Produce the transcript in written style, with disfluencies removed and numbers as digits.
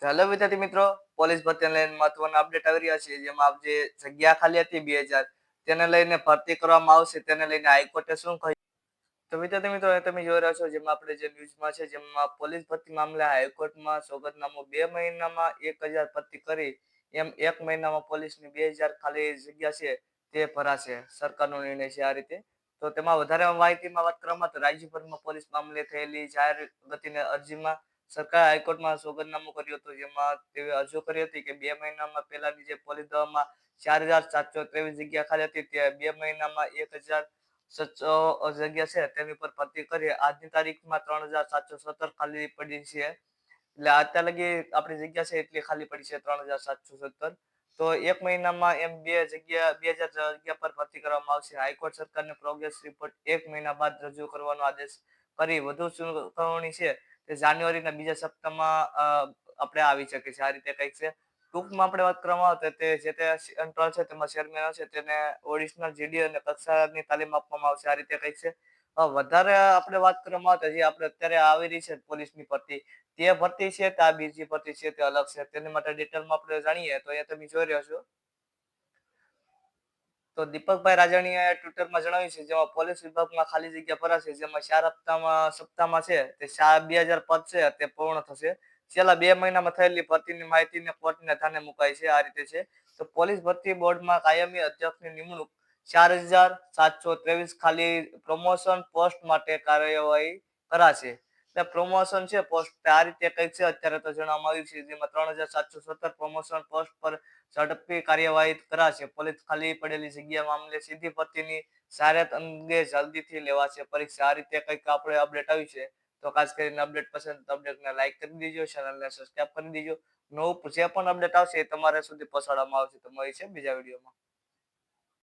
Hello વિદ્યાર્થી મિત્રો, police ભરતીને લઈને મહત્વના અપડેટ આવી રહ્યા છે. જેમાં આપ જે જગ્યા ખાલી હતી 2000 તેને લઈને ભરતી કરવામાં આવશે, તેને લઈને હાઈકોર્ટે શું કહ્યું? તો વિદ્યાર્થી મિત્રો, તમે જોઈ રહ્યા છો જેમાં આપણે જે ન્યૂઝમાં છે, જેમાં પોલીસ ભરતી મામલે હાઈકોર્ટમાં સોગંદનામું 2 મહિનામાં 1000 ભરતી કરી એમ 1 મહિનામાં પોલીસની 2000 ખાલી જગ્યા છે તે ભરાશે. સરકારનો નિર્ણય છે આ રીતે. તો તેમાં વધારે માહિતીમાં વાત કરવામાં તો રાજ્યભરમાં પોલીસ મામલે થયેલી જાહેર ગતિની અરજીમાં સરકારે હાઈકોર્ટમાં સોગંદનામું કર્યું હતું. જેમાં તેઓએ અરજી કરી હતી કે 2 મહિનામાં પહેલાની જે પોલીસ દળમાં 4723 જગ્યા ખાલી હતી તે 2 મહિનામાં 1000 જગ્યા છે તેની પર ભરતી કરી. આજની તારીખમાં 3717 ખાલી પડી છે. એટલે અત્યાર લગી આપણી જગ્યા છે એટલી ખાલી પડી છે 3717. તો 1 મહિનામાં એમ 2000 જગ્યા પર ભરતી કરવામાં આવશે. હાઈકોર્ટ સરકારને પ્રોગ્રેસ રિપોર્ટ 1 મહિના બાદ રજૂ કરવાનો આદેશ કરી. વધુ સુનાવણી છે તે જાન્યુઆરીના બીજા સપ્તાહમાં આપણે આવી શકે છે. આ રીતે કંઈક છે. ટૂંકમાં આપણે વાત કરવામાં આવે તો તે જે તે સેન્ટ્રલ છે તેમાં ચેરમેન હશે તેને ઓડિશનલ જીડી અને કક્ષાની તાલીમ આપવામાં આવશે. આ રીતે કંઈક છે. વધારે આપણે વાત કરવામાં આવે તો જે આપણે અત્યારે આવી રહી છે પોલીસની ભરતી, તે ભરતી છે તે આ બીજી ભરતી છે તે અલગ છે. તેની માટે ડિટેલમાં આપણે જાણીએ તો અહીંયા તમે જોઈ રહ્યા છો. તો દીપકભાઈ રાજાણીએ ટ્વિટરમાં જણાવ્યું છે જેમાં પોલીસ વિભાગમાં ખાલી જગ્યા ભરાશે. જેમાં 4 સપ્તાહમાં છે તે 2000 પદ છે તે પૂર્ણ થશે. છેલ્લા 2 મહિનામાં થયેલી ભરતીની માહિતીને કોર્ટને ધ્યાને મુકાઈ છે. આ રીતે છે. તો પોલીસ ભરતી બોર્ડમાં કાયમી અધ્યક્ષની નિમણૂક 4723 ખાલી પ્રમોશન પોસ્ટ માટે કાર્યવાહી કરાશે. એટલે પ્રમોશન છે પોસ્ટ આ રીતે કંઈક છે અત્યારે તો જણાવવામાં આવ્યું છે. જેમાં 3717 પ્રમોશન પોસ્ટ પર ઝડપી કાર્યવાહી કરાશે. પોલીસ ખાલી પડેલી જગ્યા મામલે સીધી ભરતીની જાહેરાત અંગે જલ્દીથી લેવાશે પરીક્ષા. આ રીતે કંઈક આપણે અપડેટ આવ્યું છે. તો ખાસ કરીને અપડેટ પસંદ તો અપડેટને લાઈક કરી દેજો, ચેનલને સબસ્ક્રાઈબ કરી દેજો. નવું જે પણ અપડેટ આવશે એ તમારા સુધી પહોંચાડવામાં આવશે. તો મળીએ છીએ બીજા વિડીયોમાં.